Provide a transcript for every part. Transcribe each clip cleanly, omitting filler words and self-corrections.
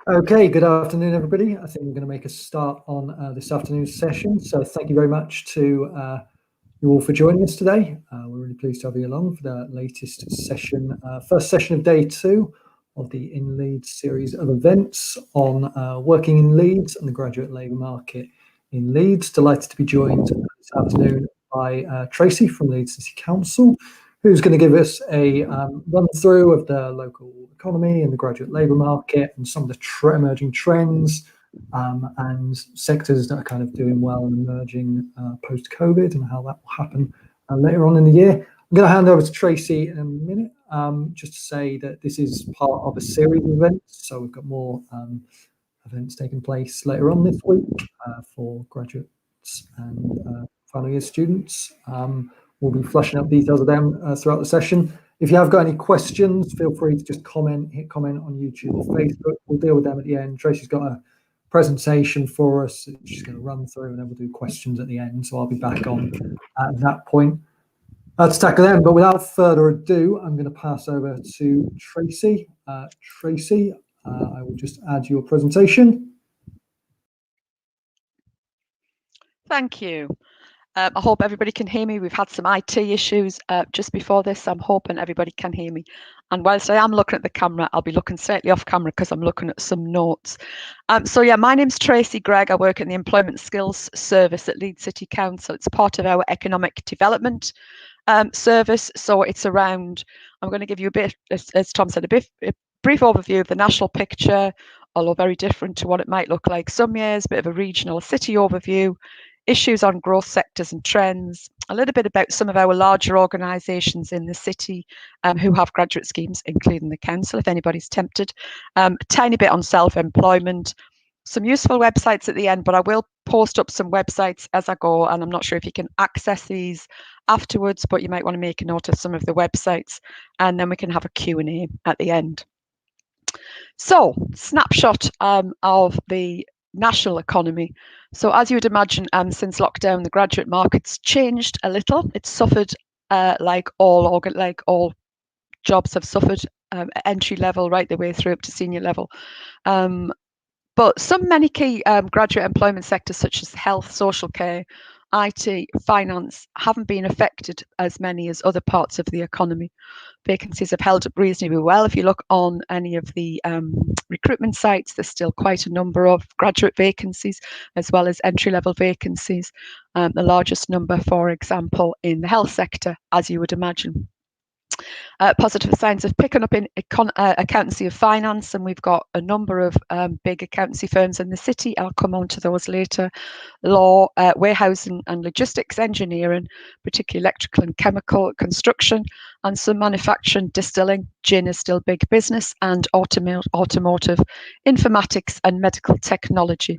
Okay, good afternoon, everybody. I think we're going to make a start on this afternoon's session. So thank you very much to you all for joining us today. We're really pleased to have you along for the latest session, first session of day 2 of the InLeeds series of events on working in Leeds and the graduate labour market in Leeds. Delighted to be joined this afternoon by Tracy from Leeds City Council, who's going to give us a run through of the local economy and the graduate labour market and some of the emerging trends and sectors that are kind of doing well and emerging post-COVID and how that will happen later on in the year. I'm going to hand over to Tracy in a minute, just to say that this is part of a series of events. So we've got more events taking place later on this week for graduates and final year students. We'll be fleshing out details of them throughout the session. If you have got any questions, feel free to just hit comment on YouTube or Facebook. We'll deal with them at the end. Tracy's got a presentation for us that she's going to run through, and then we'll do questions at the end. So I'll be back on at that point to tackle them. But without further ado, I'm going to pass over to Tracy. Tracy, I will just add your presentation. Thank you. I hope everybody can hear me. We've had some IT issues just before this. I'm hoping everybody can hear me. And whilst I am looking at the camera, I'll be looking slightly off camera because I'm looking at some notes. So yeah, my name's Tracy Gregg. I work in the Employment Skills Service at Leeds City Council. It's part of our economic development service. So it's around, I'm going to give you a bit, as Tom said, a brief overview of the national picture, although very different to what it might look like some years, a bit of a regional city overview, issues on growth sectors and trends, a little bit about some of our larger organisations in the city who have graduate schemes, including the council, if anybody's tempted, a tiny bit on self-employment, some useful websites at the end, but I will post up some websites as I go, and I'm not sure if you can access these afterwards, but you might want to make a note of some of the websites, and then we can have a Q&A at the end. So, snapshot of the national economy. So as you would imagine, since lockdown, the graduate market's changed a little. It's suffered like all jobs have suffered, entry level right the way through up to senior level. But many key graduate employment sectors such as health, social care, IT, finance haven't been affected as many as other parts of the economy. Vacancies have held up reasonably well. If you look on any of the recruitment sites, there's still quite a number of graduate vacancies as well as entry-level vacancies. The largest number, for example, in the health sector, as you would imagine. Positive signs of picking up in accountancy of finance, and we've got a number of big accountancy firms in the city. I'll come on to those later. Law, warehousing and logistics, engineering, particularly electrical and chemical, construction, and some manufacturing, distilling. Gin is still big business, and automotive, informatics and medical technology.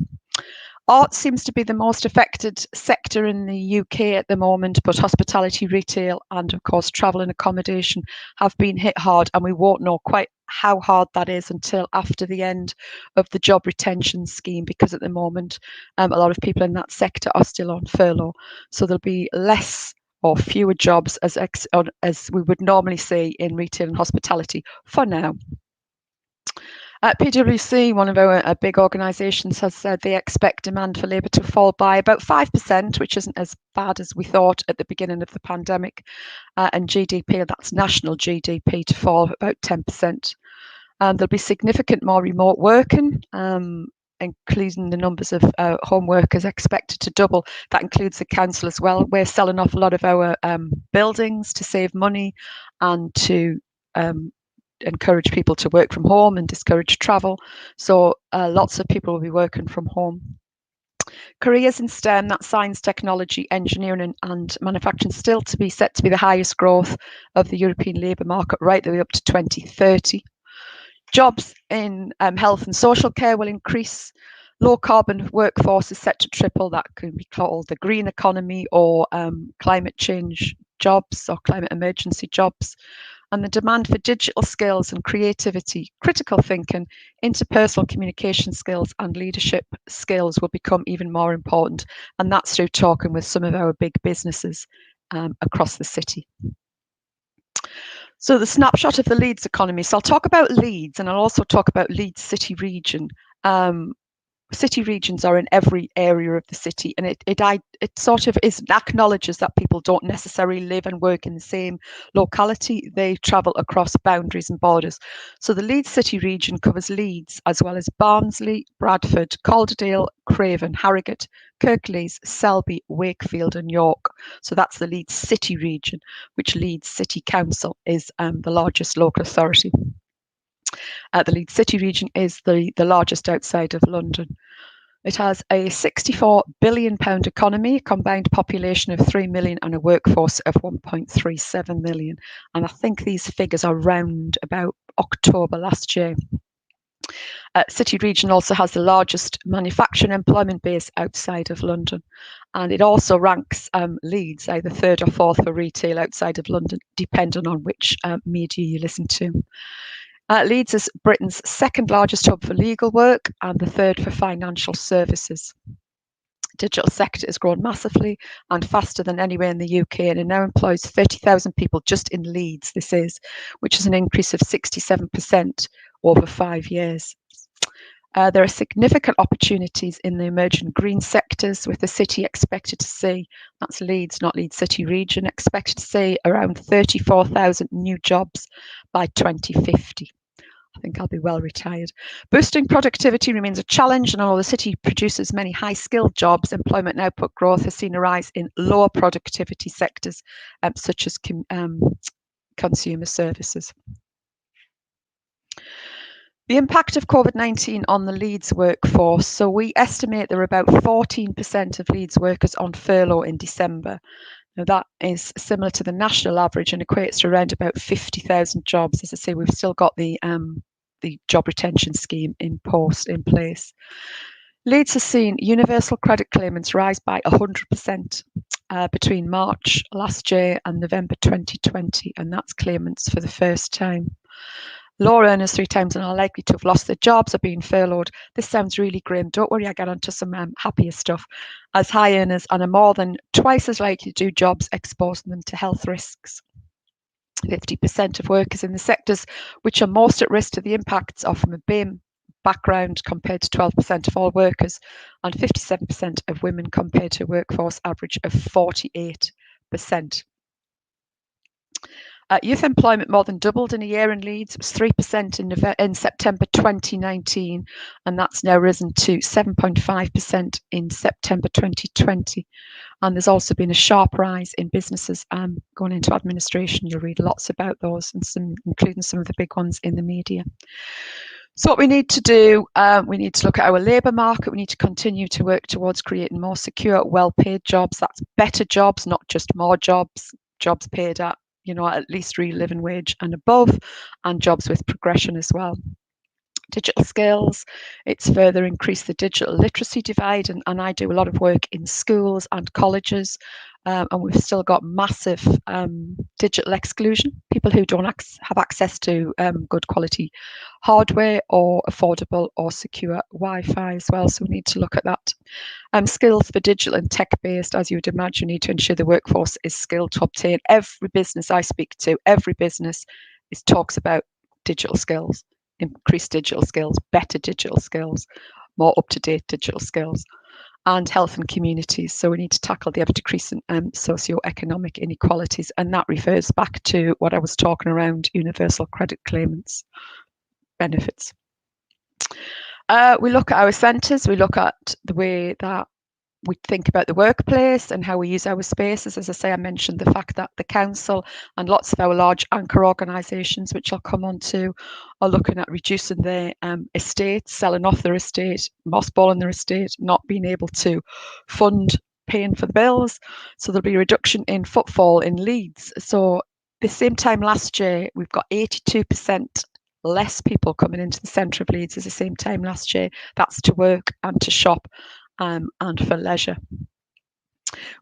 Art seems to be the most affected sector in the UK at the moment, but hospitality, retail, and of course travel and accommodation have been hit hard, and we won't know quite how hard that is until after the end of the job retention scheme, because at the moment a lot of people in that sector are still on furlough. So there'll be less or fewer jobs as we would normally see in retail and hospitality for now. PwC, one of our big organisations, has said they expect demand for labour to fall by about 5%, which isn't as bad as we thought at the beginning of the pandemic, and GDP, that's national GDP, to fall about 10%. There'll be significant more remote working, including the numbers of home workers expected to double. That includes the council as well. We're selling off a lot of our buildings to save money and to encourage people to work from home and discourage travel. So lots of people will be working from home. Careers in STEM, that's science, technology, engineering and manufacturing, still to be set to be the highest growth of the European labour market right the way up to 2030. Jobs in health and social care will increase. Low carbon workforce is set to triple. That can be called the green economy or climate change jobs or climate emergency jobs. And the demand for digital skills and creativity, critical thinking, interpersonal communication skills and leadership skills will become even more important. And that's through talking with some of our big businesses across the city. So the snapshot of the Leeds economy. So I'll talk about Leeds and I'll also talk about Leeds City region. City regions are in every area of the city, and it sort of acknowledges that people don't necessarily live and work in the same locality. They travel across boundaries and borders. So the Leeds City region covers Leeds as well as Barnsley, Bradford, Calderdale, Craven, Harrogate, Kirklees, Selby, Wakefield and York. So that's the Leeds City region, which Leeds City Council is the largest local authority. The Leeds City region is the largest outside of London. It has a £64 billion economy, a combined population of 3 million and a workforce of 1.37 million. And I think these figures are round about October last year. City region also has the largest manufacturing employment base outside of London. And it also ranks Leeds either third or fourth for retail outside of London, depending on which media you listen to. Leeds is Britain's second largest hub for legal work and the third for financial services. Digital sector has grown massively and faster than anywhere in the UK, and it now employs 30,000 people just in Leeds, which is an increase of 67% over 5 years. There are significant opportunities in the emerging green sectors, with the city expected to see, that's Leeds, not Leeds City region, expected to see around 34,000 new jobs by 2050. I think I'll be well retired. Boosting productivity remains a challenge, and although the city produces many high-skilled jobs, employment and output growth has seen a rise in lower productivity sectors, such as consumer services. The impact of COVID-19 on the Leeds workforce. So we estimate there are about 14% of Leeds workers on furlough in December. Now that is similar to the national average and equates to around about 50,000 jobs. As I say, we've still got the job retention scheme in place. Leeds has seen universal credit claimants rise by 100% between March last year and November 2020, and that's claimants for the first time. Low earners 3 times and are likely to have lost their jobs or been furloughed. This sounds really grim. Don't worry, I get onto some happier stuff. As high earners and are more than twice as likely to do jobs exposing them to health risks. 50% of workers in the sectors which are most at risk to the impacts are from a BAME background, compared to 12% of all workers, and 57% of women compared to a workforce average of 48%. Youth employment more than doubled in a year in Leeds. It was 3% in September 2019, and that's now risen to 7.5% in September 2020. And there's also been a sharp rise in businesses going into administration. You'll read lots about those, and including some of the big ones in the media. So what we need to do, we need to look at our labour market. We need to continue to work towards creating more secure, well-paid jobs. That's better jobs, not just more jobs. Jobs paid at least real living wage and above, and jobs with progression as well. Digital skills, it's further increased the digital literacy divide, and I do a lot of work in schools and colleges, and we've still got massive digital exclusion, people who don't have access to good quality hardware or affordable or secure Wi-Fi as well, so we need to look at that. Skills for digital and tech-based, as you would imagine, need to ensure the workforce is skilled to obtain. Every business I speak to, every business talks about digital skills. Increased digital skills, better digital skills, more up-to-date digital skills, and health and communities. So we need to tackle the ever-decreasing socio-economic inequalities, and that refers back to what I was talking around universal credit claimants benefits. We look at our centres, we look at the way that we think about the workplace and how we use our spaces. As I say, I mentioned the fact that the council and lots of our large anchor organisations, which I'll come on to, are looking at reducing their estates, selling off their estate, mothballing their estate, not being able to fund paying for the bills. So there'll be a reduction in footfall in Leeds. So the same time last year, we've got 82% less people coming into the centre of Leeds as the same time last year. That's to work and to shop and for leisure.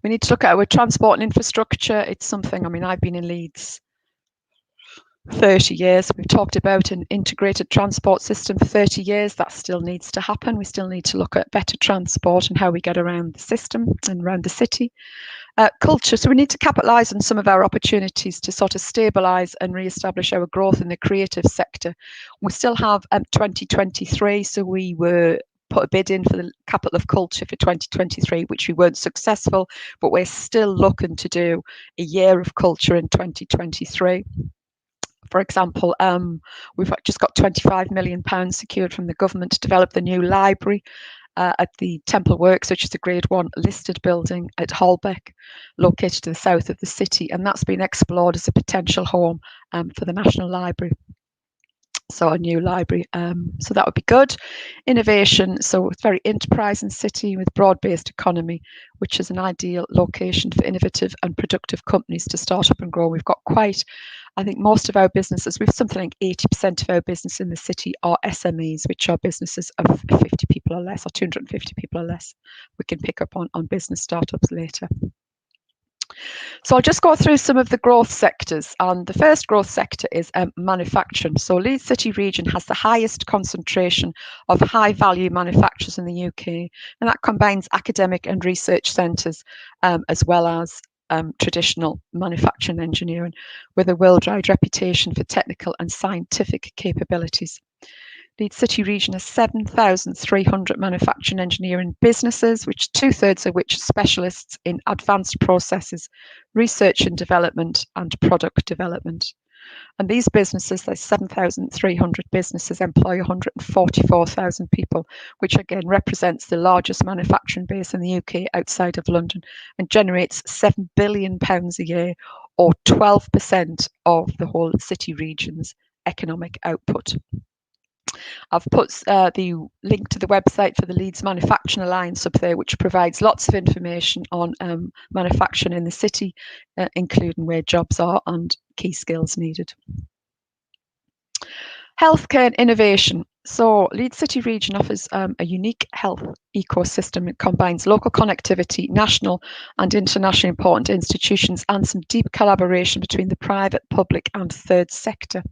We need to look at our transport and infrastructure. It's something, I've been in Leeds 30 years. We've talked about an integrated transport system for 30 years. That still needs to happen. We still need to look at better transport and how we get around the system and around the city. Culture. So we need to capitalise on some of our opportunities to sort of stabilise and re-establish our growth in the creative sector. We still have 2023, so we were put a bid in for the capital of culture for 2023, which we weren't successful, but we're still looking to do a year of culture in 2023. For example, we've just got £25 million secured from the government to develop the new library at the Temple Works, which is a Grade 1 listed building at Holbeck, located to the south of the city, and that's been explored as a potential home for the National Library. So a new library, so that would be good. Innovation, so it's a very enterprising city with broad-based economy, which is an ideal location for innovative and productive companies to start up and grow. We've got quite, I think most of our businesses, we've something like 80% of our business in the city are SMEs, which are businesses of 50 people or less, or 250 people or less. We can pick up on business startups later. So I'll just go through some of the growth sectors, and the first growth sector is manufacturing. So Leeds City region has the highest concentration of high value manufacturers in the UK, and that combines academic and research centres as well as traditional manufacturing engineering, with a worldwide reputation for technical and scientific capabilities. Leeds City region has 7,300 manufacturing engineering businesses, which 2/3 of which are specialists in advanced processes, research and development, and product development. And these businesses, those 7,300 businesses, employ 144,000 people, which again represents the largest manufacturing base in the UK outside of London, and generates £7 billion a year, or 12% of the whole city region's economic output. I've put the link to the website for the Leeds Manufacturing Alliance up there, which provides lots of information on manufacturing in the city, including where jobs are and key skills needed. Healthcare and innovation. So Leeds City region offers a unique health ecosystem. It combines local connectivity, national and internationally important institutions, and some deep collaboration between the private, public and third sector.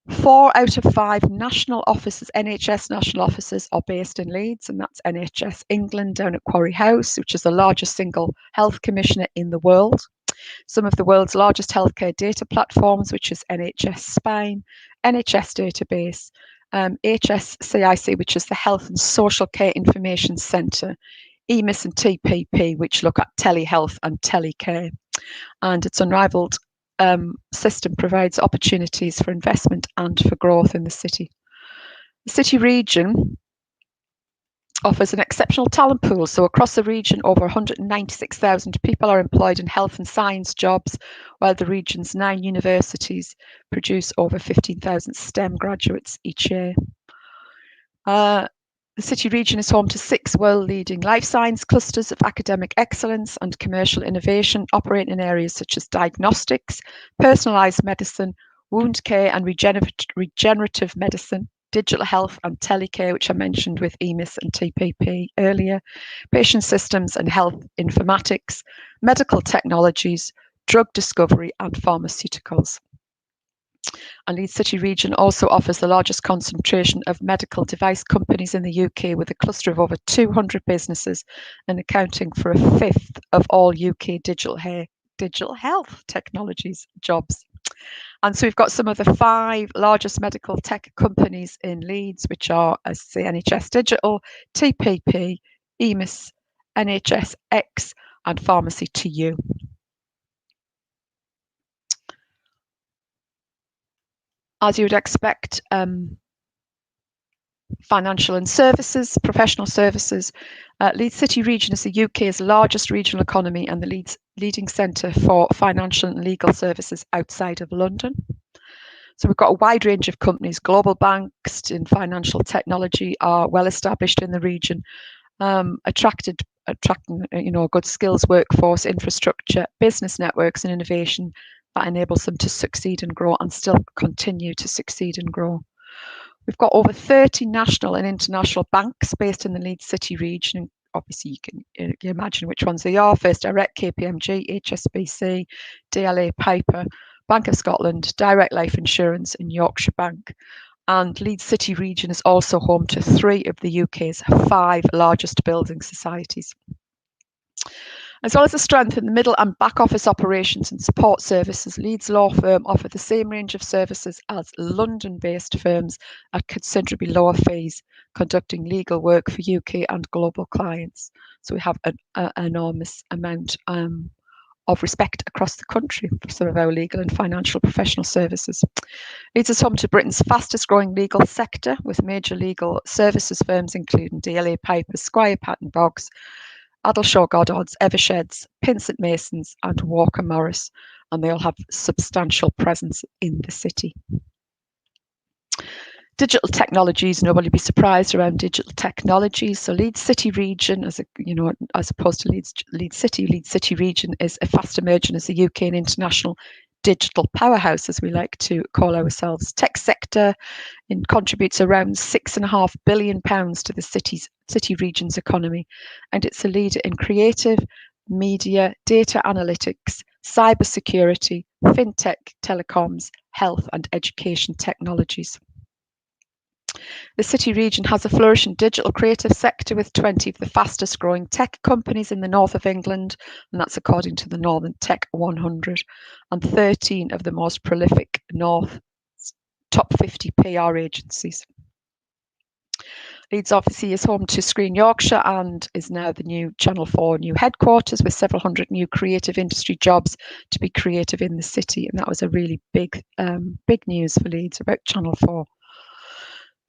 4 out of 5 national offices, NHS national offices, are based in Leeds, and that's NHS England down at Quarry House, which is the largest single health commissioner in the world. Some of the world's largest healthcare data platforms, which is NHS Spine, NHS Database, HSCIC, which is the Health and Social Care Information Centre, EMIS and TPP, which look at telehealth and telecare. And its unrivaled system provides opportunities for investment and for growth in the city. The city region offers an exceptional talent pool. So across the region, over 196,000 people are employed in health and science jobs, while the region's 9 universities produce over 15,000 STEM graduates each year. The city region is home to 6 world-leading life science clusters of academic excellence and commercial innovation, operating in areas such as diagnostics, personalised medicine, wound care and regenerative medicine, digital health and telecare, which I mentioned with EMIS and TPP earlier, patient systems and health informatics, medical technologies, drug discovery and pharmaceuticals. And Leeds City region also offers the largest concentration of medical device companies in the UK, with a cluster of over 200 businesses and accounting for 1/5 of all UK digital health technologies jobs. And so we've got some of the 5 largest medical tech companies in Leeds, which are, as I say, NHS Digital, TPP, EMIS, NHSX and Pharmacy2U. As you would expect, financial and services, professional services. Leeds City region is the UK's largest regional economy and the Leeds leading centre for financial and legal services outside of London. So we've got a wide range of companies. Global banks in financial technology are well established in the region, attracting a good skills workforce, infrastructure, business networks and innovation that enables them to succeed and grow, and still continue to succeed and grow. We've got over 30 national and international banks based in the Leeds City region. Obviously, you can imagine which ones they are. First Direct, KPMG, HSBC, DLA Piper, Bank of Scotland, Direct Life Insurance and Yorkshire Bank. And Leeds City Region is also home to 3 of the UK's 5 largest building societies. As well as the strength in the middle and back office operations and support services, Leeds law firm offer the same range of services as London-based firms at considerably lower fees, conducting legal work for UK and global clients. So we have an enormous amount of respect across the country for some of our legal and financial professional services. Leeds is home to Britain's fastest growing legal sector, with major legal services firms including DLA Piper, Squire Patton Boggs, Addleshaw Goddards, Eversheds, Pinsent Masons and Walker Morris, and they all have substantial presence in the city. Digital technologies, nobody be surprised around digital technologies. So Leeds City Region, as opposed to Leeds City Region is a fast emerging as a UK and international digital powerhouse, as we like to call ourselves. Tech sector contributes around £6.5 billion to the city region's economy, and it's a leader in creative, media, data analytics, cyber security, fintech, telecoms, health and education technologies. The city region has a flourishing digital creative sector with 20 of the fastest growing tech companies in the north of England, and that's according to the Northern Tech 100, and 13 of the most prolific North top 50 PR agencies. Leeds obviously is home to Screen Yorkshire and is now the new Channel 4 new headquarters, with several hundred new creative industry jobs to be creative in the city, and that was a really big news for Leeds about Channel 4.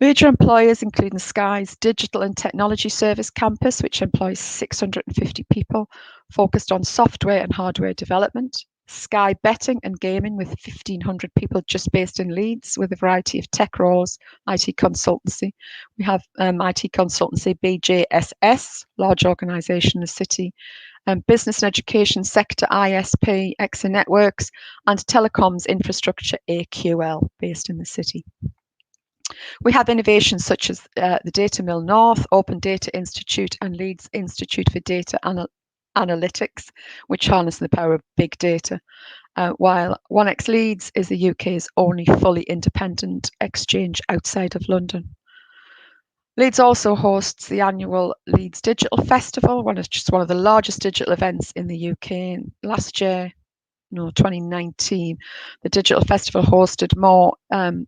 Major employers including Sky's Digital and Technology Service campus, which employs 650 people, focused on software and hardware development. Sky Betting and Gaming with 1,500 people just based in Leeds, with a variety of tech roles, IT consultancy. We have IT consultancy BJSS, large organisation in the city, business and education sector ISP, EXA Networks, and telecoms infrastructure AQL, based in the city. We have innovations such as the Data Mill North, Open Data Institute and Leeds Institute for Data Analytics, which harness the power of big data, while 1X Leeds is the UK's only fully independent exchange outside of London. Leeds also hosts the annual Leeds Digital Festival, one of the largest digital events in the UK. Last year, 2019, the Digital Festival hosted more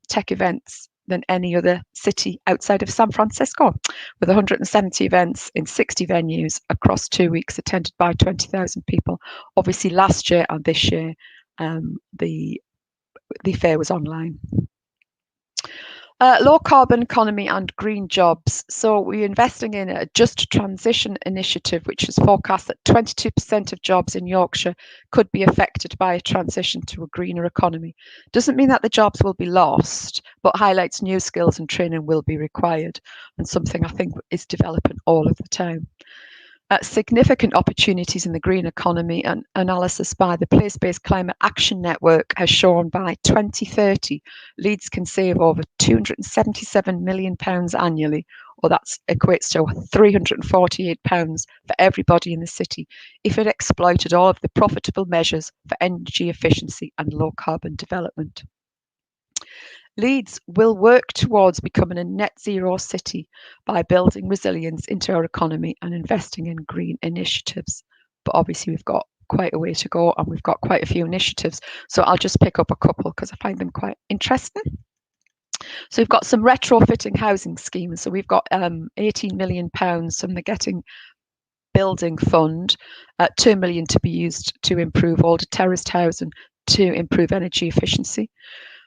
tech events than any other city outside of San Francisco, with 170 events in 60 venues across 2 weeks, attended by 20,000 people. Obviously, last year and this year, the fair was online. Low carbon economy and green jobs. So we're investing in a Just Transition initiative, which is forecast that 22% of jobs in Yorkshire could be affected by a transition to a greener economy. Doesn't mean that the jobs will be lost, but highlights new skills and training will be required, and something I think is developing all of the time. Significant opportunities in the green economy, and analysis by the Place-Based Climate Action Network has shown by 2030, Leeds can save over £277 million annually, or that equates to £348 for everybody in the city, if it exploited all of the profitable measures for energy efficiency and low carbon development. Leeds will work towards becoming a net zero city by building resilience into our economy and investing in green initiatives. But obviously we've got quite a way to go, and we've got quite a few initiatives. So I'll just pick up a couple because I find them quite interesting. So we've got some retrofitting housing schemes. So we've got £18 million from the Getting Building Fund, £2 million to be used to improve older terraced housing to improve energy efficiency.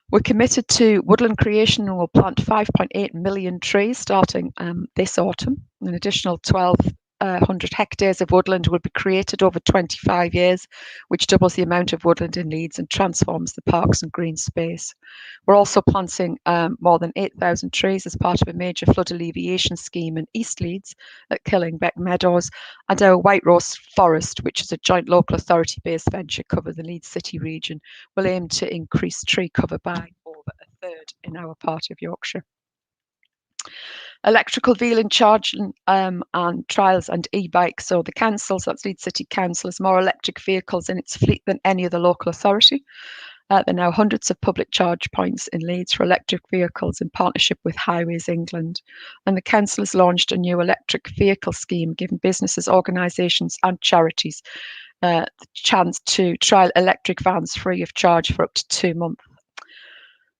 We're committed to woodland creation and we'll plant 5.8 million trees starting this autumn. An additional 1,200 hectares of woodland will be created over 25 years, which doubles the amount of woodland in Leeds and transforms the parks and green space. We're also planting more than 8,000 trees as part of a major flood alleviation scheme in East Leeds at Killingbeck Meadows, and our White Rose Forest, which is a joint local authority-based venture covering the Leeds City region, will aim to increase tree cover by over a third in our part of Yorkshire. Electrical vehicle charging and trials and e-bikes. So the council, so that's Leeds City Council, has more electric vehicles in its fleet than any other local authority. There are now hundreds of public charge points in Leeds for electric vehicles in partnership with Highways England. And the council has launched a new electric vehicle scheme, giving businesses, organisations and charities the chance to trial electric vans free of charge for up to 2 months.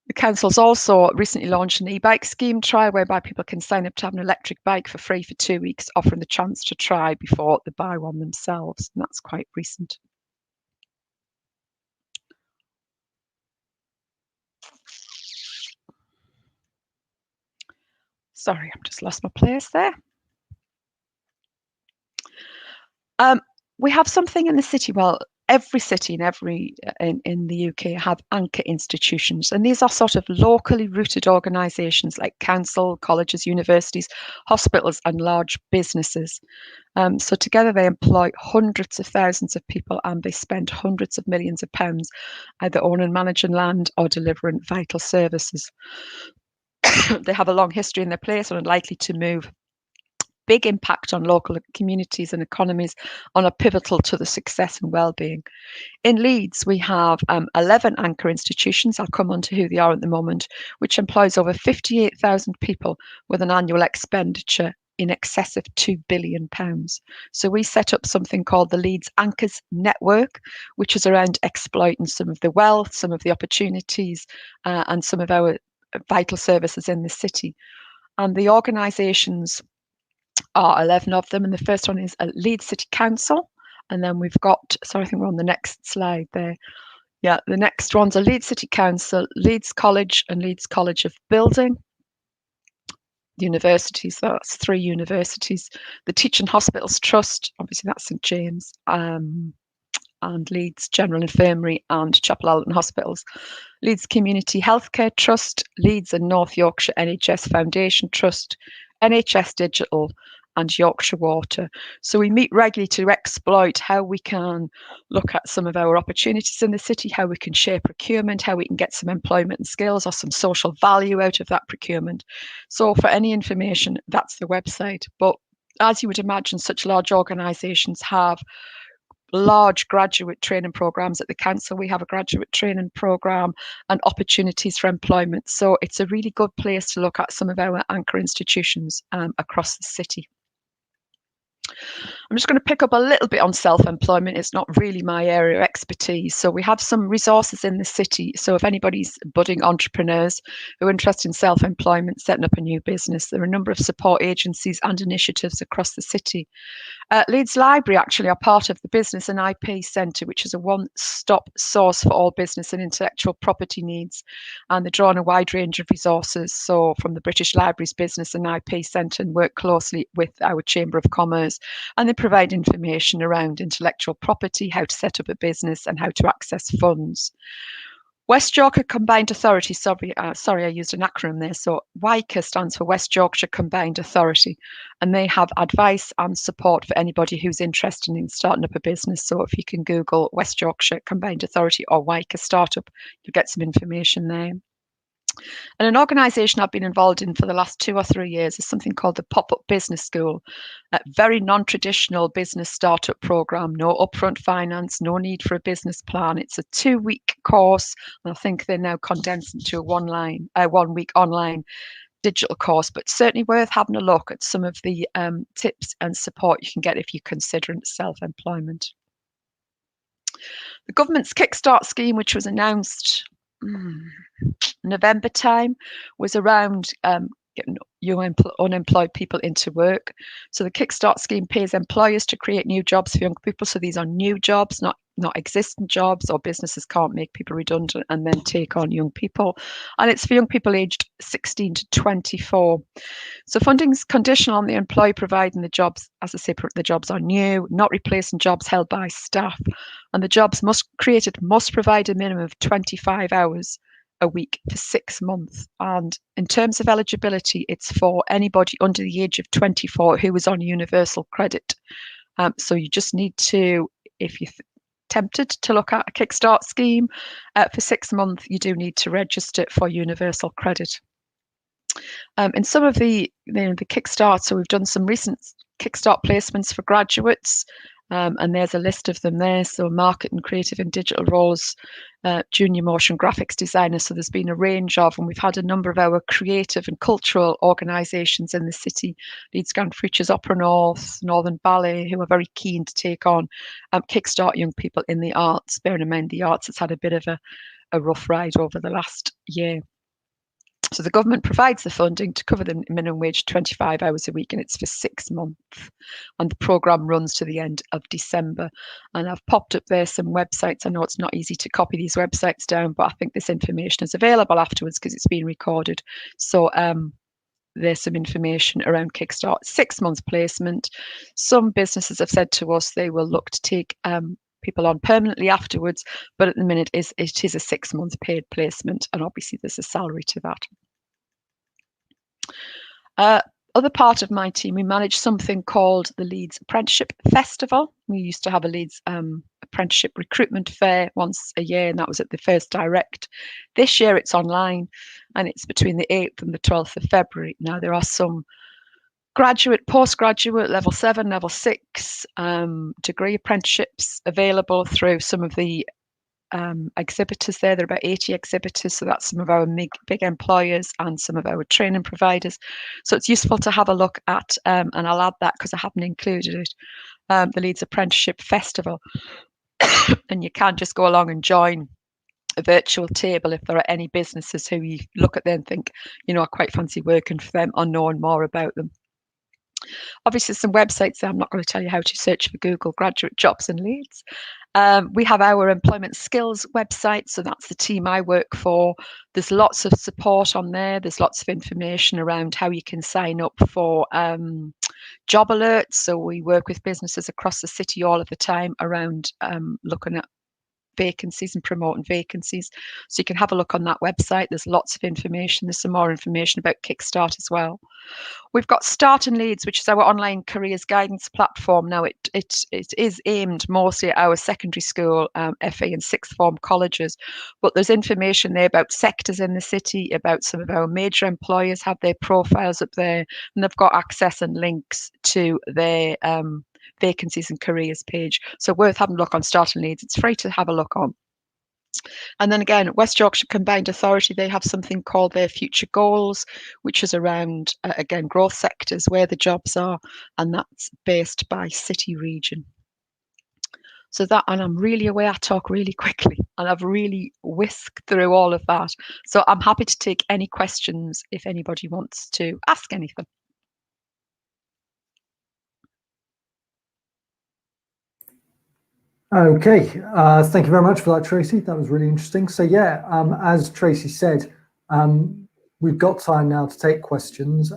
The council's also recently launched an e-bike scheme trial whereby people can sign up to have an electric bike for free for 2 weeks, offering the chance to try before they buy one themselves. And that's quite recent. Sorry, I've just lost my place there. We have something in the city. Well, every city and every in the UK have anchor institutions, and these are sort of locally rooted organisations like council, colleges, universities, hospitals, and large businesses. So together they employ hundreds of thousands of people, and they spend hundreds of millions of pounds either owning, managing land or delivering vital services. They have a long history in their place and are likely to move. Big impact on local communities and economies and are pivotal to the success and well-being. In Leeds, we have 11 anchor institutions. I'll come on to who they are at the moment, which employs over 58,000 people with an annual expenditure in excess of £2 billion. So we set up something called the Leeds Anchors Network, which is around exploiting some of the wealth, some of the opportunities, and some of our vital services in the city. And the organisations are 11 of them, and the first one is Leeds City Council, and then we've got, sorry, I think we're on the next slide there. Yeah, the next ones are Leeds City Council, Leeds College and Leeds College of Building. The universities, that's 3 universities. The Teaching Hospitals Trust, obviously that's St James, and Leeds General Infirmary and Chapel Allerton Hospitals. Leeds Community Healthcare Trust, Leeds and North Yorkshire NHS Foundation Trust, NHS Digital, and Yorkshire Water. So we meet regularly to exploit how we can look at some of our opportunities in the city, how we can share procurement, how we can get some employment and skills or some social value out of that procurement. So for any information, that's the website. But as you would imagine, such large organisations have large graduate training programs. At the council, we have a graduate training program and opportunities for employment. So it's a really good place to look at some of our anchor institutions across the city. I'm just going to pick up a little bit on self-employment. It's not really my area of expertise. So we have some resources in the city. So if anybody's budding entrepreneurs who are interested in self-employment, setting up a new business, there are a number of support agencies and initiatives across the city. Leeds Library actually are part of the Business and IP Centre, which is a one-stop source for all business and intellectual property needs. And they draw on a wide range of resources. So from the British Library's Business and IP Centre, and work closely with our Chamber of Commerce. And they provide information around intellectual property, how to set up a business and how to access funds. West Yorkshire Combined Authority, sorry, I used an acronym there. So WYCA stands for West Yorkshire Combined Authority, and they have advice and support for anybody who's interested in starting up a business. So if you can Google West Yorkshire Combined Authority or WYCA Startup, you'll get some information there. And an organisation I've been involved in for the last 2 or 3 years is something called the Pop-Up Business School, a very non-traditional business startup programme, no upfront finance, no need for a business plan. It's a 2-week course, and I think they're now condensed into a 1 week online digital course, but certainly worth having a look at some of the tips and support you can get if you're considering self-employment. The government's Kickstart scheme, which was announced November time, was around getting young unemployed people into work. So the Kickstart scheme pays employers to create new jobs for young people. So these are new jobs, not existing jobs, or businesses can't make people redundant and then take on young people. And it's for young people aged 16 to 24. So funding is conditional on the employer providing the jobs. As I say, the jobs are new, not replacing jobs held by staff. And the jobs must provide a minimum of 25 hours a week for 6 months. And in terms of eligibility, it's for anybody under the age of 24 who is on universal credit. So you just need to, if you're tempted to look at a Kickstart scheme for 6 months, you do need to register for universal credit. In some of the Kickstart, so we've done some recent Kickstart placements for graduates. And there's a list of them there. So marketing, creative and digital roles, junior motion graphics designer. So there's been a range of, and we've had a number of our creative and cultural organisations in the city, Leeds Futures Opera North, Northern Ballet, who are very keen to take on Kickstart young people in the arts. Bearing in mind the arts has had a bit of a rough ride over the last year. So the government provides the funding to cover the minimum wage 25 hours a week, and it's for 6 months. And the programme runs to the end of December. And I've popped up there some websites. I know it's not easy to copy these websites down, but I think this information is available afterwards because it's been recorded. So there's some information around Kickstart. 6 months placement. Some businesses have said to us they will look to take people on permanently afterwards, but at the minute it is a 6 month paid placement, and obviously there's a salary to that. Other part of my team, we manage something called the Leeds Apprenticeship Festival. We used to have a Leeds Apprenticeship Recruitment Fair once a year, and that was at the First Direct. This year it's online, and it's between the 8th and the 12th of February. Now there are some graduate, postgraduate, level 7, level 6 degree apprenticeships available through some of the exhibitors there. There are about 80 exhibitors, so that's some of our big employers and some of our training providers. So it's useful to have a look at, and I'll add that because I haven't included it, the Leeds Apprenticeship Festival. And you can just go along and join a virtual table if there are any businesses who you look at them and think, you know, I quite fancy working for them or knowing more about them. Obviously, some websites there. I'm not going to tell you how to search for Google graduate jobs in Leeds. We have our employment skills website, so that's the team I work for. There's lots of support on there. There's lots of information around how you can sign up for job alerts. So we work with businesses across the city all of the time around looking at vacancies and promoting vacancies. So you can have a look on that website. There's lots of information. There's some more information about Kickstart as well. We've got Start in Leeds, which is our online careers guidance platform. Now it is aimed mostly at our secondary school, FE and sixth form colleges, but there's information there about sectors in the city, about some of our major employers have their profiles up there, and they've got access and links to their vacancies and careers page. So worth having a look on Start in Leeds. It's free to have a look on. And then again, West Yorkshire Combined Authority, they have something called their future goals, which is around, again, growth sectors, where the jobs are, and that's based by city region. So that, and I'm really aware I talk really quickly, and I've really whisked through all of that. So I'm happy to take any questions if anybody wants to ask anything. Okay, thank you very much for that, Tracy. That was really interesting. So yeah, as Tracy said, we've got time now to take questions.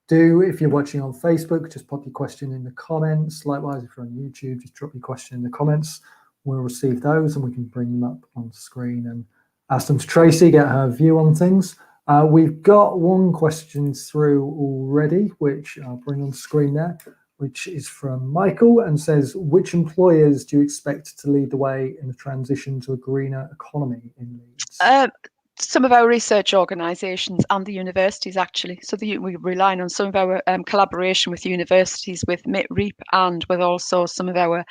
If you're watching on Facebook, just pop your question in the comments. Likewise, if you're on YouTube, just drop your question in the comments. We'll receive those and we can bring them up on screen and ask them to Tracy, get her view on things. We've got one question through already, which I'll bring on screen there, which is from Michael, and says, which employers do you expect to lead the way in the transition to a greener economy in Leeds? Some of our research organisations and the universities, actually. So we're relying on some of our collaboration with universities, with MIT-REAP, and with also some of our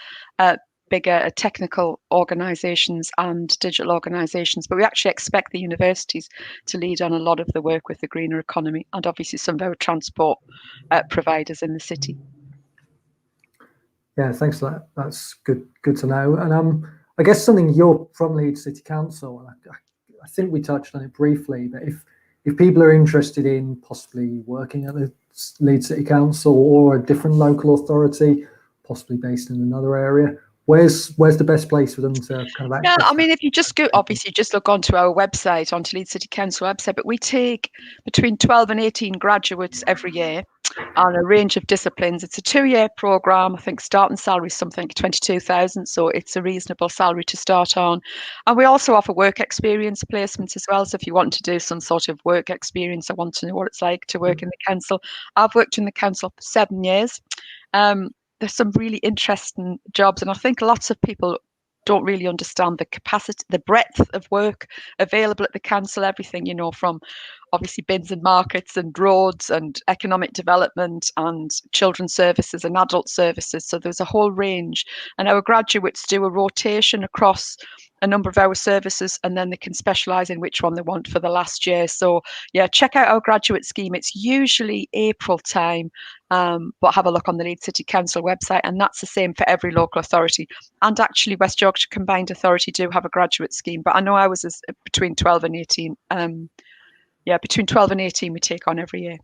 bigger technical organisations and digital organisations. But we actually expect the universities to lead on a lot of the work with the greener economy, and obviously some of our transport providers in the city. Yeah, thanks for that. That's good to know. And I guess something, you're from Leeds City Council, and I think we touched on it briefly, but if people are interested in possibly working at the Leeds City Council or a different local authority, possibly based in another area, where's the best place for them to kind of access? Yeah, I mean, if you just go, obviously, just look onto our website, onto Leeds City Council website, but we take between 12 and 18 graduates every year on a range of disciplines. It's a 2-year programme. I think starting salary is something like 22,000, so it's a reasonable salary to start on. And we also offer work experience placements as well. So if you want to do some sort of work experience, I want to know what it's like to work in the council. I've worked in the council for 7 years. There's some really interesting jobs, and I think lots of people don't really understand the capacity, the breadth of work available at the council, everything, you know, from obviously bins and markets and roads and economic development and children's services and adult services. So there's a whole range, and our graduates do a rotation across a number of our services, and then they can specialise in which one they want for the last year. So yeah, check out our graduate scheme. It's usually April time, but have a look on the Leeds City Council website, and that's the same for every local authority. And actually West Yorkshire Combined Authority do have a graduate scheme, but I know ours is between 12 and 18. Yeah, between 12 and 18 we take on every year.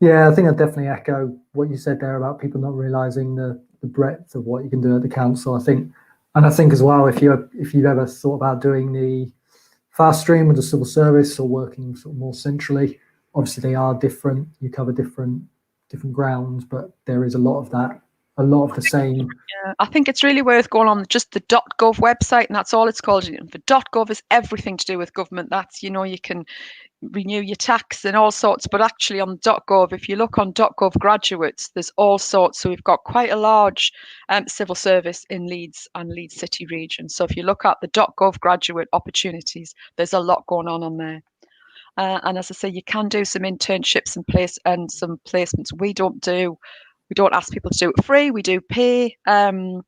Yeah, I think I definitely echo what you said there about people not realising the breadth of what you can do at the council. I think as well, if you've ever thought about doing the fast stream with the civil service or working sort of more centrally, obviously they are different. You cover different grounds, but there is a lot of that, a lot of the same. Yeah, I think it's really worth going on just the .gov website, and that's all it's called. The .gov is everything to do with government. That's, you know, you can renew your tax and all sorts, but actually on .gov, if you look on .gov graduates, there's all sorts. So we've got quite a large civil service in Leeds and Leeds City region. So if you look at the .gov graduate opportunities, there's a lot going on there. And as I say, you can do some internships and some placements. We don't ask people to do it free. We do pay, and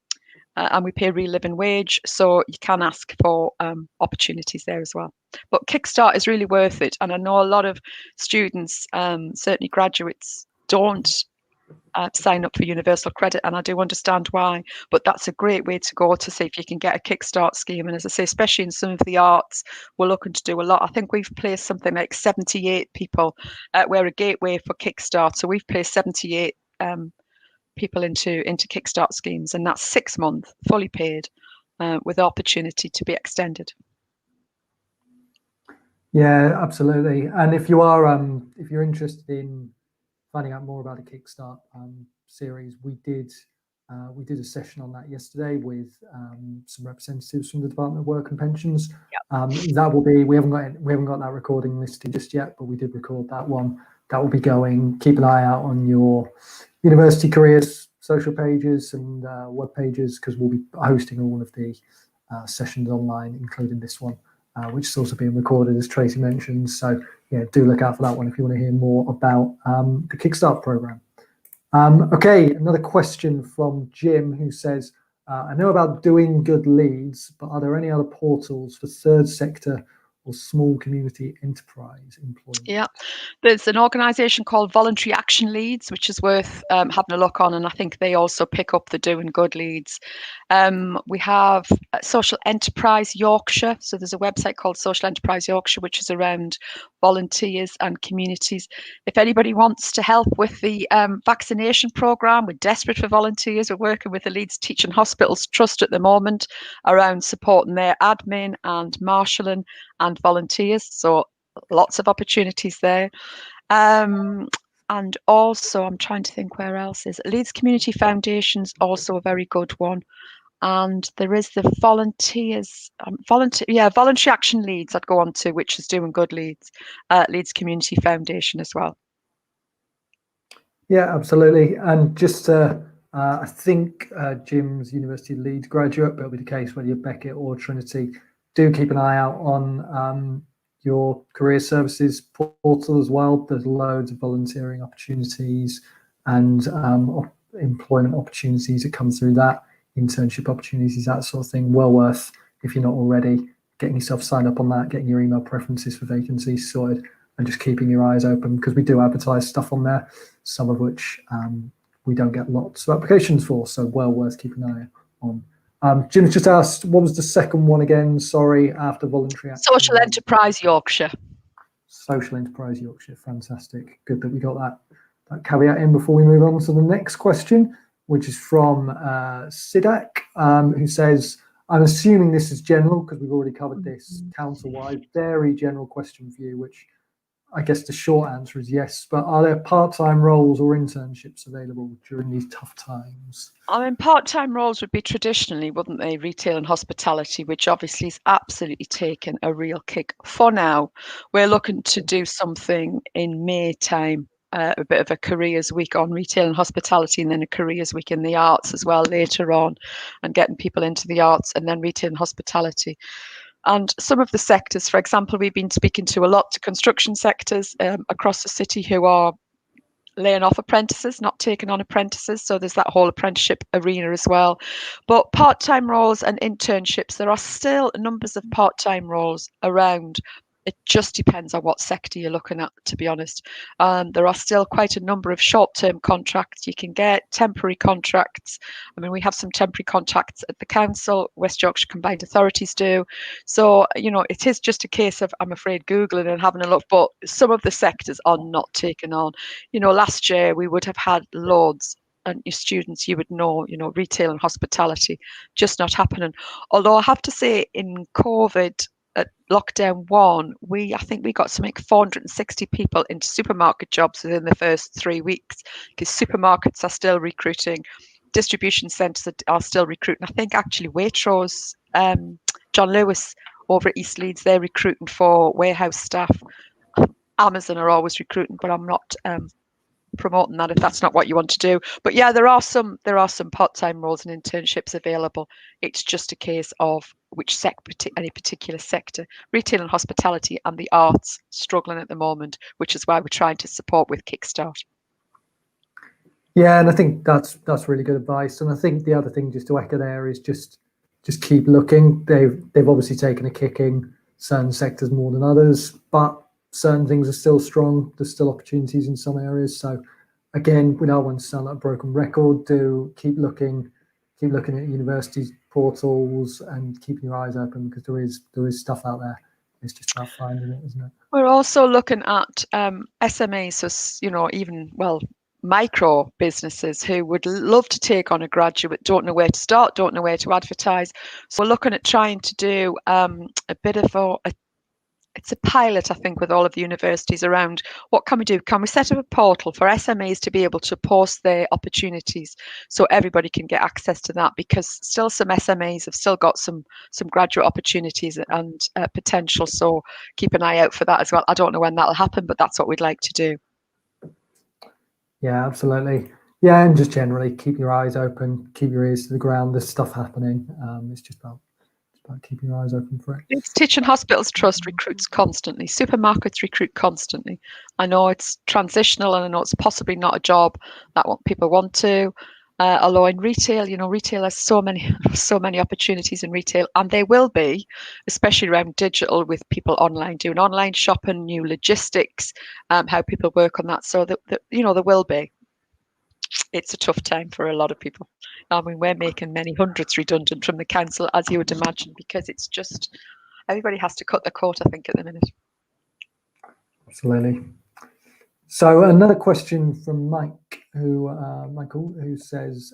we pay a real living wage. So you can ask for opportunities there as well. But Kickstart is really worth it. And I know a lot of students, certainly graduates, don't sign up for universal credit, and I do understand why, but that's a great way to go to see if you can get a Kickstart scheme. And as I say, especially in some of the arts, we're looking to do a lot. I think we've placed something like 78 people. We're a gateway for Kickstart, so we've placed 78 people into Kickstart schemes, and that's 6 months fully paid, with the opportunity to be extended. Yeah, absolutely. And if you're interested in finding out more about the Kickstart series, we did a session on that yesterday with some representatives from the Department of Work and Pensions. Yep. That will be, we haven't got that recording listed just yet, but we did record that one. That will be going. Keep an eye out on your university careers social pages and web pages, because we'll be hosting all of the sessions online, including this one, which is also being recorded, as Tracy mentioned. So yeah, do look out for that one if you want to hear more about the Kickstart program. Okay, another question from Jim, who says, I know about Doing Good Leeds, but are there any other portals for third sector or small community enterprise employment? Yeah, there's an organisation called Voluntary Action Leeds, which is worth having a look on, and I think they also pick up the Doing Good Leeds. We have Social Enterprise Yorkshire, so there's a website called Social Enterprise Yorkshire, which is around volunteers and communities. If anybody wants to help with the vaccination programme, we're desperate for volunteers. We're working with the Leeds Teaching Hospitals Trust at the moment around supporting their admin and marshalling and volunteers. So lots of opportunities there. And also, I'm trying to think where else is. Leeds Community Foundation's also a very good one. And there is the Voluntary Action Leeds I'd go on to, which is Doing Good Leeds, Leeds Community Foundation as well. Yeah, absolutely. And just I think Jim's University of Leeds graduate, but it'll be the case whether you're Beckett or Trinity. Do keep an eye out on your career services portal as well. There's loads of volunteering opportunities and employment opportunities that come through that, internship opportunities, that sort of thing. Well worth, if you're not already, getting yourself signed up on that, getting your email preferences for vacancies sorted, and just keeping your eyes open, because we do advertise stuff on there, some of which we don't get lots of applications for, so well worth keeping an eye on. Jim's just asked, what was the second one again? Sorry, after voluntary action. Social Enterprise Yorkshire. Social Enterprise Yorkshire, fantastic. Good that we got that caveat in before we move on to the next question, which is from Sidak, who says, I'm assuming this is general because we've already covered this council-wide, very general question for you, which I guess the short answer is yes, but are there part-time roles or internships available during these tough times? I mean, part-time roles would be traditionally, wouldn't they, retail and hospitality, which obviously is absolutely taken a real kick. For now, we're looking to do something in May time, a bit of a careers week on retail and hospitality, and then a careers week in the arts as well later on, and getting people into the arts and then retail and hospitality. And some of the sectors, for example, we've been speaking to a lot to construction sectors across the city who are laying off apprentices, not taking on apprentices. So there's that whole apprenticeship arena as well. But part-time roles and internships, there are still numbers of part-time roles around. It just depends on what sector you're looking at, to be honest. There are still quite a number of short-term contracts you can get, temporary contracts. I mean, we have some temporary contracts at the council, West Yorkshire Combined Authorities do. So, you know, it is just a case of, I'm afraid, Googling and having a look, but some of the sectors are not taken on. You know, last year we would have had loads, and your students, you would know, you know, retail and hospitality, just not happening. Although I have to say, in COVID, at lockdown 1, I think we got something 460 people into supermarket jobs within the first 3 weeks, because supermarkets are still recruiting, distribution centres are still recruiting. I think actually Waitrose, John Lewis over at East Leeds, they're recruiting for warehouse staff. Amazon are always recruiting, but I'm not promoting that if that's not what you want to do. But yeah, there are some part-time roles and internships available. It's just a case of which any particular sector. Retail and hospitality and the arts struggling at the moment, which is why we're trying to support with Kickstart. Yeah, and I think that's really good advice. And I think the other thing, just to echo there, is just keep looking. They've obviously taken a kicking, certain sectors more than others, but certain things are still strong. There's still opportunities in some areas. So again, we don't want to sound like a broken record. Do keep looking at universities portals and keeping your eyes open, because there is stuff out there. It's just about finding it, isn't it? We're also looking at SMEs, so, you know, even, well, micro businesses who would love to take on a graduate, don't know where to start, don't know where to advertise. So we're looking at trying to do a bit of it's a pilot, I think, with all of the universities around what can we do? Can we set up a portal for SMEs to be able to post their opportunities so everybody can get access to that? Because still some SMEs have still got some graduate opportunities and potential. So keep an eye out for that as well. I don't know when that'll happen, but that's what we'd like to do. Yeah, absolutely. Yeah, and just generally keep your eyes open, keep your ears to the ground. There's stuff happening. It's just about keeping your eyes open for it. Leeds Teaching Hospitals Trust recruits constantly. Supermarkets recruit constantly. I know it's transitional, and I know it's possibly not a job that what people want to. Although in retail, you know, retail has so many opportunities in retail, and there will be, especially around digital, with people online doing online shopping, new logistics, how people work on that. So that you know, there will be. It's a tough time for a lot of people. I mean, we're making many hundreds redundant from the council, as you would imagine, because it's just everybody has to cut their coat, I think, at the minute. Absolutely. So another question from Michael, who says,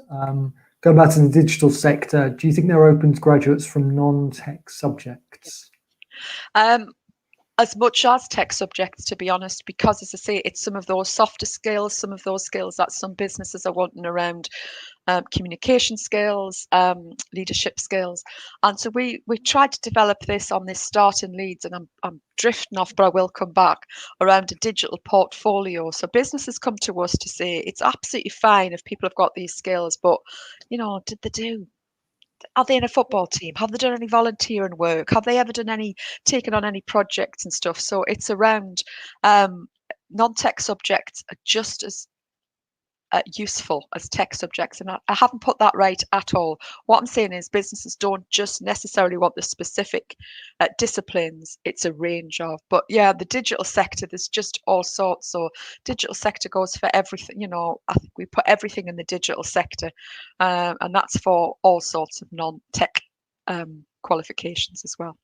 going back to the digital sector, do you think they're open to graduates from non-tech subjects? As much as tech subjects, to be honest, because, as I say, it's some of those softer skills, some of those skills that some businesses are wanting around communication skills, leadership skills. And so we tried to develop this on this start in Leeds, and I'm drifting off, but I will come back, around a digital portfolio. So businesses come to us to say it's absolutely fine if people have got these skills, but, you know, are they in a football team? Have they done any volunteering work? Have they ever taken on any projects and stuff? So it's around non-tech subjects are just as useful as tech subjects, and I haven't put that right at all. What I'm saying is businesses don't just necessarily want the specific disciplines, it's a range of. But yeah, the digital sector, there's just all sorts. So digital sector goes for everything, you know. I think we put everything in the digital sector, and that's for all sorts of non-tech qualifications as well.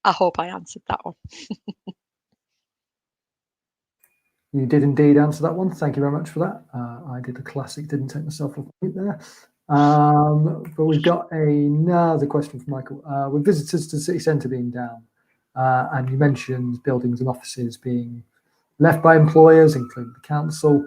I hope I answered that one. You did indeed answer that one. Thank you very much for that. I did the classic, didn't take myself off mute there. But we've got another question from Michael. With visitors to the city centre being down, and you mentioned buildings and offices being left by employers, including the council,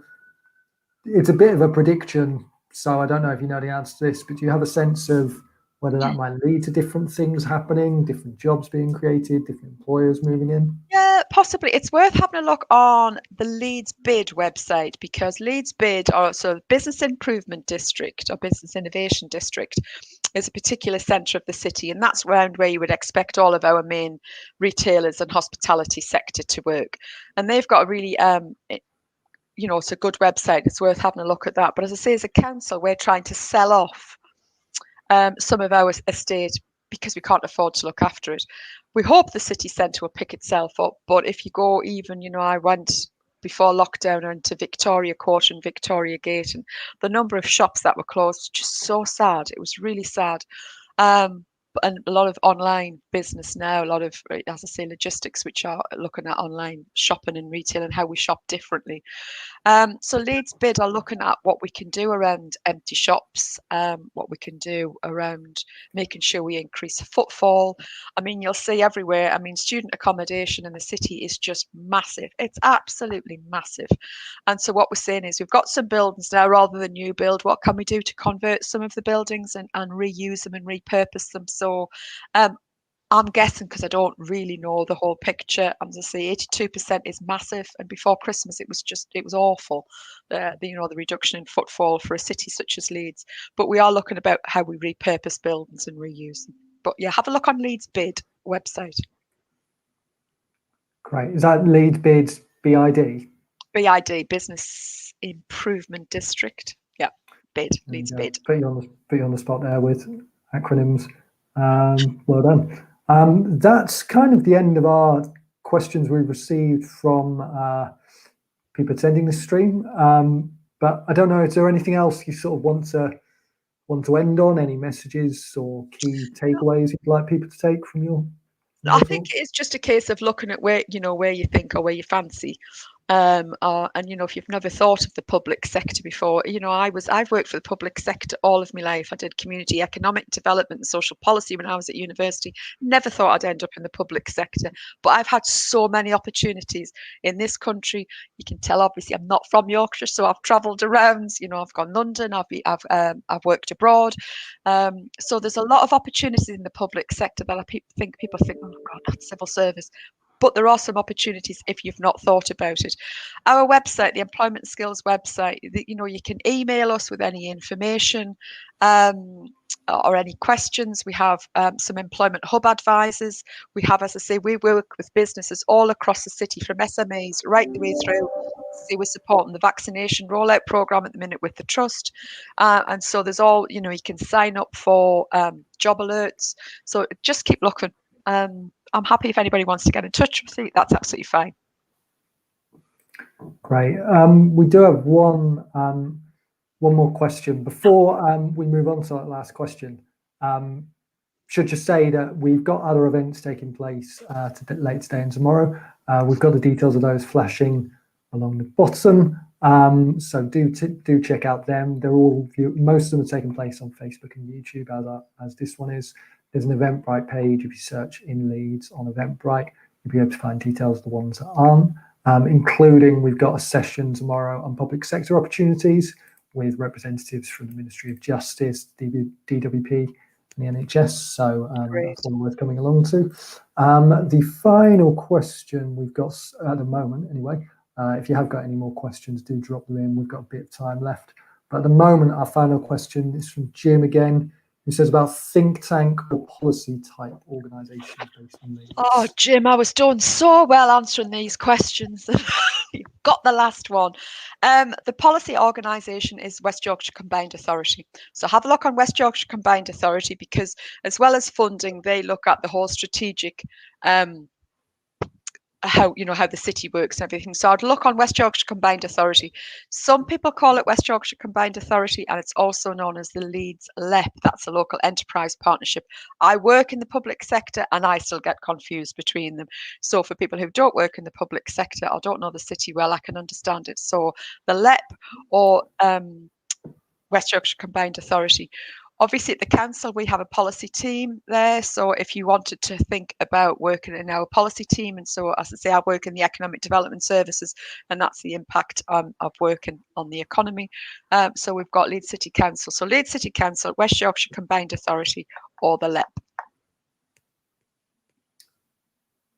it's a bit of a prediction, so I don't know if you know the answer to this, but do you have a sense of whether that might lead to different things happening, different jobs being created, different employers moving in? Yeah, possibly. It's worth having a look on the Leeds BID website, because Leeds BID, or so Business Improvement District or Business Innovation District, is a particular centre of the city, and that's around where you would expect all of our main retailers and hospitality sector to work. And they've got a really it's a good website. It's worth having a look at that. But as I say, as a council, we're trying to sell off some of our estate because we can't afford to look after it. We hope the city centre will pick itself up, but if you go even, I went before lockdown into Victoria Court and Victoria Gate, and the number of shops that were closed, just so sad. It was really sad. And a lot of online business now, a lot of, as I say, logistics, which are looking at online shopping and retail and how we shop differently. So Leeds BID are looking at what we can do around empty shops, what we can do around making sure we increase footfall. I mean, you'll see everywhere. I mean, student accommodation in the city is just massive. It's absolutely massive. And so what we're saying is we've got some buildings now rather than new build. What can we do to convert some of the buildings and reuse them and repurpose them? So I'm guessing, because I don't really know the whole picture. I'm just saying 82% is massive, and before Christmas it was awful. The reduction in footfall for a city such as Leeds. But we are looking about how we repurpose buildings and reuse them. But yeah, have a look on Leeds BID website. Great. Is that Leeds BID BID? BID, Business Improvement District. Yeah, BID, Leeds BID. Put you on the spot there with acronyms. Well done. That's kind of the end of our questions we've received from people attending this stream. But I don't know, is there anything else you sort of want to end on? Any messages or key takeaways you'd like people to take from your? I think it's just a case of looking at where you think or where you fancy. And if you've never thought of the public sector before, I've worked for the public sector all of my life. I did community economic development and social policy when I was at university. Never thought I'd end up in the public sector, but I've had so many opportunities in this country. You can tell, obviously, I'm not from Yorkshire, so I've travelled around. I've gone London. I've worked abroad. So there's a lot of opportunities in the public sector that people think, oh God, that's civil service. But there are some opportunities if you've not thought about it. Our website, the Employment Skills website, you can email us with any information or any questions. We have some employment hub advisors. We have, as I say, we work with businesses all across the city, from SMEs right the way through. See, we're supporting the vaccination rollout programme at the minute with the trust. And so there's all, you can sign up for job alerts. So just keep looking. I'm happy if anybody wants to get in touch with me. That's absolutely fine. Great. We do have one more question before we move on to that last question. Should just say that we've got other events taking place later today and tomorrow. We've got the details of those flashing along the bottom. So do check out them. They're all most of them are taking place on Facebook and YouTube, as this one is. There's an Eventbrite page. If you search InLeeds on Eventbrite, you'll be able to find details of the ones that aren't, including we've got a session tomorrow on public sector opportunities with representatives from the Ministry of Justice, DWP, and the NHS. So that's one worth coming along to. The final question we've got at the moment, anyway, if you have got any more questions, do drop them in. We've got a bit of time left. But at the moment, our final question is from Jim again, who says about think tank or policy type organisations based on Leeds. Oh, Jim, I was doing so well answering these questions. You got the last one. The policy organisation is West Yorkshire Combined Authority. So have a look on West Yorkshire Combined Authority, because as well as funding, they look at the whole strategic how the city works and everything. So I'd look on West Yorkshire Combined Authority. Some people call it West Yorkshire Combined Authority, and it's also known as the Leeds LEP. That's a local enterprise partnership. I work in the public sector and I still get confused between them. So for people who don't work in the public sector or don't know the city well, I can understand it. So the LEP or West Yorkshire Combined Authority. Obviously, at the council, we have a policy team there. So if you wanted to think about working in our policy team, and so as I say, I work in the economic development services, and that's the impact of working on the economy. So we've got Leeds City Council. So Leeds City Council, West Yorkshire Combined Authority, or the LEP.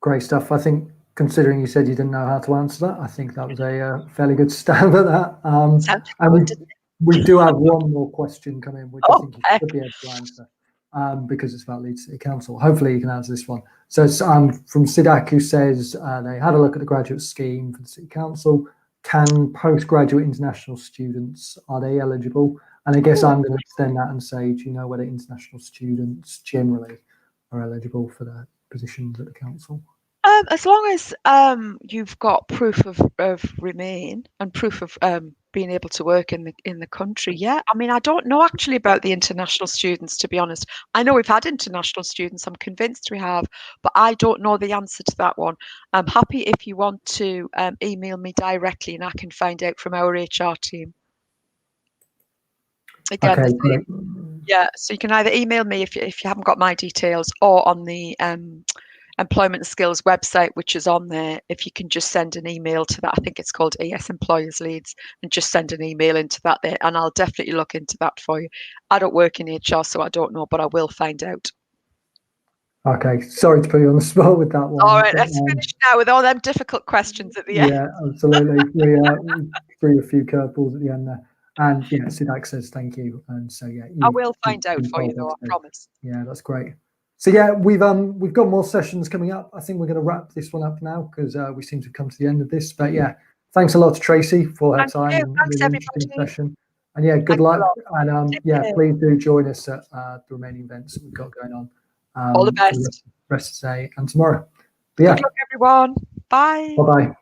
Great stuff. I think, considering you said you didn't know how to answer that, I think that was a fairly good stab at that. Sounded And good, didn't it? we do have one more question come in, which I think you Okay. should be able to answer, because it's about Leeds City Council. Hopefully you can answer this one. So it's from Sidak, who says they had a look at the graduate scheme for the City Council. Can postgraduate international students, are they eligible? And I guess I'm going to extend that and say, do you know whether international students generally are eligible for the positions at the council? As long as you've got proof of remain and proof of being able to work in the country, yeah. I mean, I don't know actually about the international students, to be honest. I know we've had international students. I'm convinced we have, but I don't know the answer to that one. I'm happy if you want to email me directly, and I can find out from our HR team. Again, Okay, great. yeah. So you can either email me if you haven't got my details, or on the Employment and Skills website, which is on there. If you can just send an email to that, I think it's called ES Employers Leeds, and just send an email into that there, and I'll definitely look into that for you. I don't work in HR, so I don't know, but I will find out. Okay, sorry to put you on the spot with that one. All right, let's finish now with all them difficult questions at the end. Yeah, absolutely. We threw a few curveballs at the end there. And yeah, Sidak says thank you. And so yeah, I will find out for you though, I promise. Yeah, that's great. So yeah, we've got more sessions coming up. I think we're going to wrap this one up now because we seem to have come to the end of this. But yeah, thanks a lot to Tracy for her time. Thanks everybody. Session. And yeah, good luck. And yeah, please do join us at the remaining events that we've got going on. All the best. For the rest of today and tomorrow. But yeah. Good luck, everyone. Bye. Bye-bye.